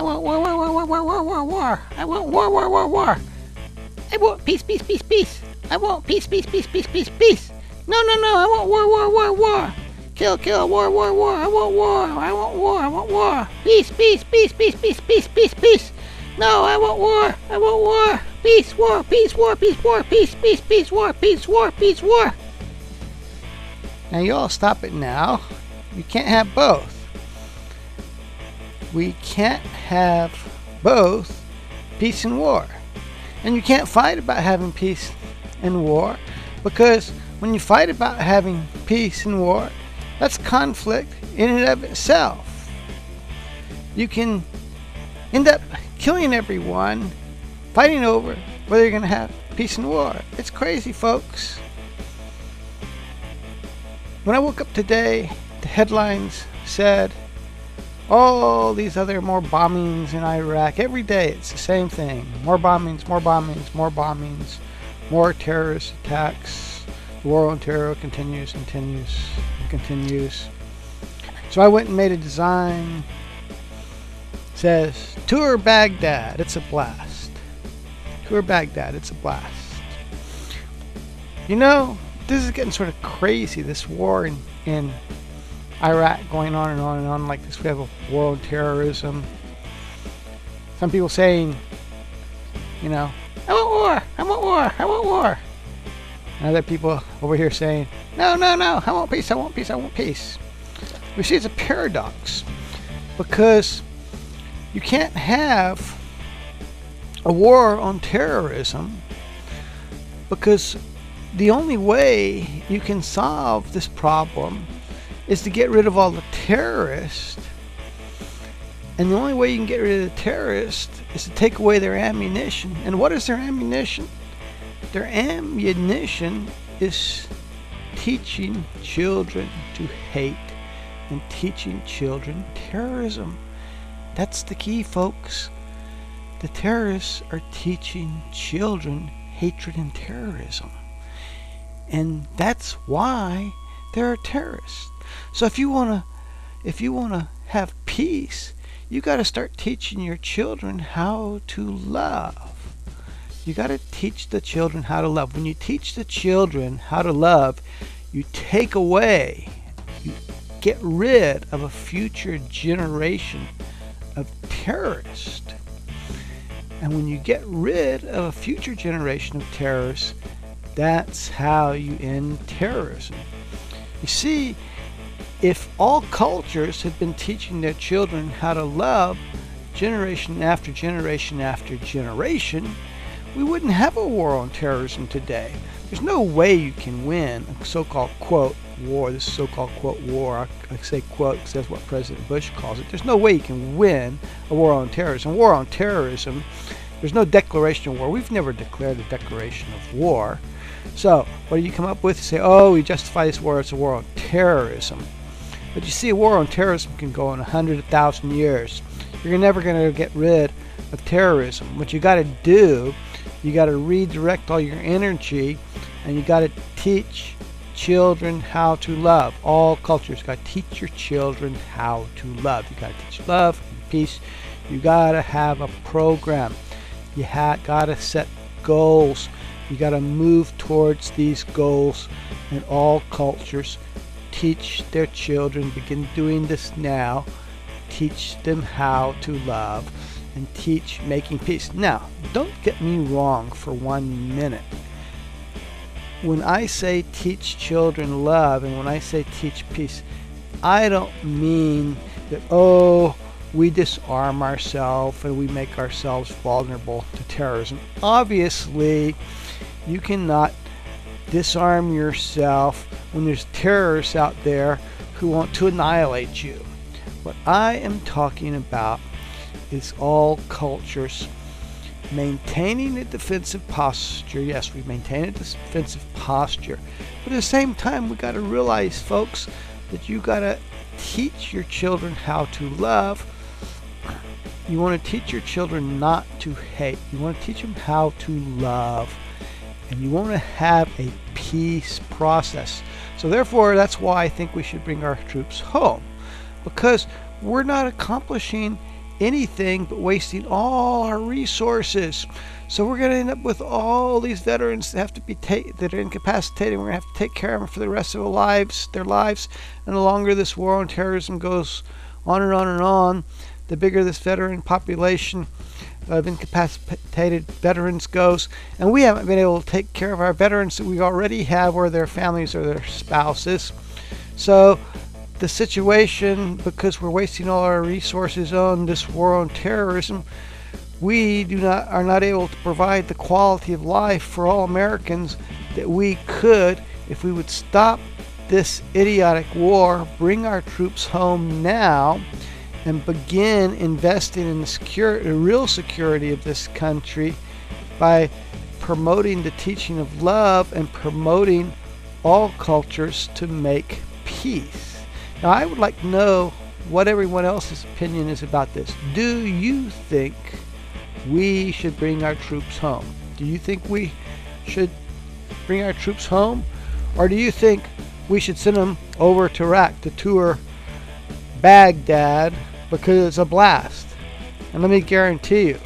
I want war, war, war, war, war, war, war, war. I want war, war, war, war. I want peace, peace, peace, peace. I want peace, peace, peace, peace, peace, peace. No, no, no, I want war, war, war, war. Kill, kill, war, war, war. I want war, I want war, I want war. Peace, peace, peace, peace, peace, peace, peace, peace. No, I want war, I want war. Peace, war, peace, war, peace, war, peace, peace, peace, war, peace, war, peace, war. Now you all stop it now. You can't have both. We can't have both peace and war. And you can't fight about having peace and war, because when you fight about having peace and war, that's conflict in and of itself. You can end up killing everyone, fighting over whether you're going to have peace and war. It's crazy, folks. When I woke up today, the headlines said, all these other more bombings in Iraq. Every day it's the same thing. More bombings, more bombings, more bombings, more terrorist attacks. The war on terror continues, continues, and continues. So I went and made a design. It says, Tour Baghdad, it's a blast. Tour Baghdad, it's a blast. You know, this is getting sort of crazy, this war in Iraq going on and on and on like this. We have a war on terrorism. Some people saying, you know, I want war, I want war, I want war. And other people over here saying, no, no, no, I want peace, I want peace, I want peace. We see it's a paradox, because you can't have a war on terrorism, because the only way you can solve this problem is to get rid of all the terrorists. And the only way you can get rid of the terrorists is to take away their ammunition. And what is their ammunition? Their ammunition is teaching children to hate and teaching children terrorism. That's the key, folks. The terrorists are teaching children hatred and terrorism. And that's why there are terrorists. So if you wanna have peace, you got to start teaching your children how to love. You got to teach the children how to love. When you teach the children how to love, you take away, you get rid of a future generation of terrorists. And when you get rid of a future generation of terrorists, that's how you end terrorism. You see, if all cultures had been teaching their children how to love generation after generation after generation, we wouldn't have a war on terrorism today. There's no way you can win a so-called quote war, this so-called quote war. I say quote because that's what President Bush calls it. There's no way you can win a war on terrorism. War on terrorism, there's no declaration of war. We've never declared a declaration of war. So what do you come up with? You say, oh, we justify this war, it's a war on terrorism. But you see, a war on terrorism can go on 100, 1,000 years. You're never going to get rid of terrorism. What you got to do, you got to redirect all your energy, and you got to teach children how to love. All cultures got to teach your children how to love. You got to teach love and peace. You got to have a program. You got to set goals. You got to move towards these goals. And all cultures teach their children, begin doing this now, teach them how to love and teach making peace. Now, don't get me wrong for 1 minute. When I say teach children love and when I say teach peace, I don't mean that, oh, we disarm ourselves and we make ourselves vulnerable to terrorism. Obviously, you cannot disarm yourself when there's terrorists out there who want to annihilate you. What I am talking about is all cultures maintaining a defensive posture. Yes, we maintain a defensive posture, but at the same time we got to realize, folks, that you got to teach your children how to love. You want to teach your children not to hate. You want to teach them how to love, and you want to have a peace process. So therefore, that's why I think we should bring our troops home, because we're not accomplishing anything but wasting all our resources. So we're going to end up with all these veterans that have to be that are incapacitated. We're going to have to take care of them for the rest of their lives. And the longer this war on terrorism goes on and on and on, the bigger this veteran population of incapacitated veterans goes. And we haven't been able to take care of our veterans that we already have, or their families or their spouses. So the situation, because we're wasting all our resources on this war on terrorism, we are not able to provide the quality of life for all Americans that we could if we would stop this idiotic war, bring our troops home now, and begin investing in the real security of this country by promoting the teaching of love and promoting all cultures to make peace. Now, I would like to know what everyone else's opinion is about this. Do you think we should bring our troops home? Do you think we should bring our troops home? Or do you think we should send them over to Iraq to tour Baghdad because it's a blast? And let me guarantee you,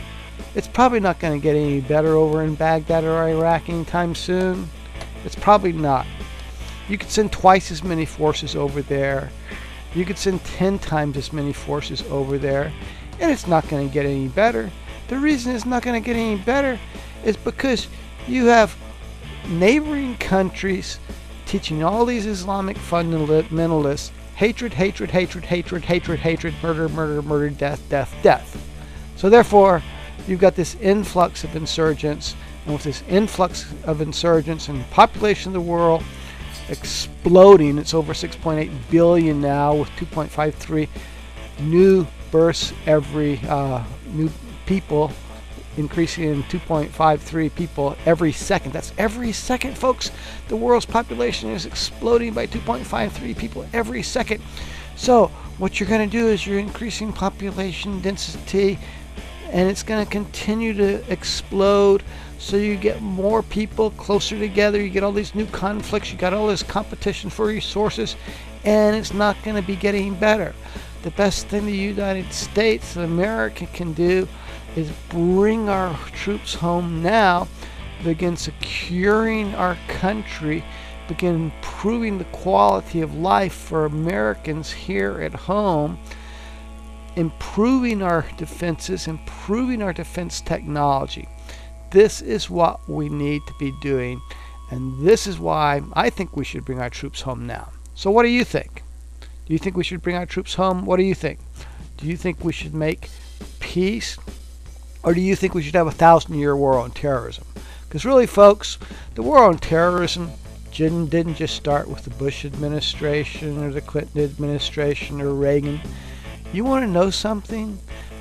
it's probably not going to get any better over in Baghdad or Iraq anytime soon. It's probably not. You could send twice as many forces over there. You could send 10 times as many forces over there, and it's not going to get any better. The reason it's not going to get any better is because you have neighboring countries teaching all these Islamic fundamentalists hatred, hatred, hatred, hatred, hatred, hatred, murder, murder, murder, death, death, death. So therefore, you've got this influx of insurgents, and with this influx of insurgents and population of the world exploding, it's over 6.8 billion now, with 2.53 new births every new people, increasing in 2.53 people every second. That's every second, folks. The world's population is exploding by 2.53 people every second. So what you're going to do is you're increasing population density, and it's going to continue to explode. So you get more people closer together. You get all these new conflicts. You got all this competition for resources, and it's not going to be getting better. The best thing the United States of America can do is bring our troops home now, begin securing our country, begin improving the quality of life for Americans here at home, improving our defenses, improving our defense technology. This is what we need to be doing, and this is why I think we should bring our troops home now. So what do you think? Do you think we should bring our troops home? What do you think? Do you think we should make peace? Or do you think we should have a 1,000-year war on terrorism? Because really, folks, the war on terrorism didn't just start with the Bush administration or the Clinton administration or Reagan. You want to know something?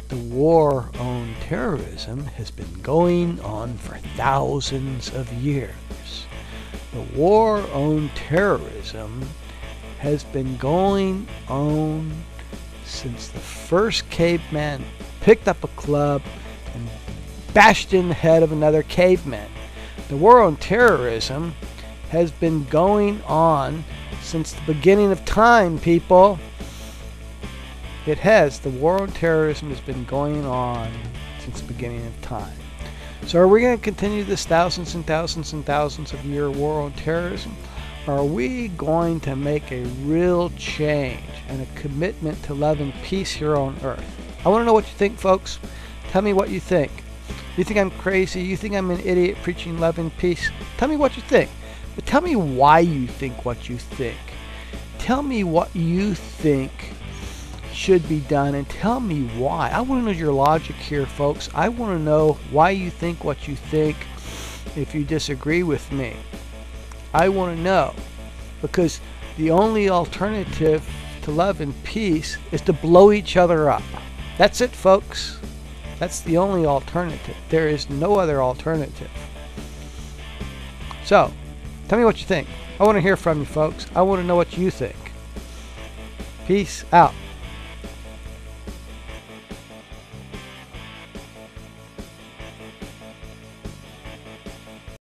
The war on terrorism has been going on for thousands of years. The war on terrorism has been going on since the first caveman picked up a club and bashed in the head of another caveman. The war on terrorism has been going on since the beginning of time, people. It has. The war on terrorism has been going on since the beginning of time. So are we going to continue this thousands and thousands and thousands of year war on terrorism? Or are we going to make a real change and a commitment to love and peace here on earth? I want to know what you think, folks. Tell me what you think. You think I'm crazy? You think I'm an idiot preaching love and peace? Tell me what you think. But tell me why you think what you think. Tell me what you think should be done, and tell me why. I want to know your logic here, folks. I want to know why you think what you think if you disagree with me. I want to know, because the only alternative to love and peace is to blow each other up. That's it, folks. That's the only alternative. There is no other alternative. So, tell me what you think. I want to hear from you, folks. I want to know what you think. Peace out.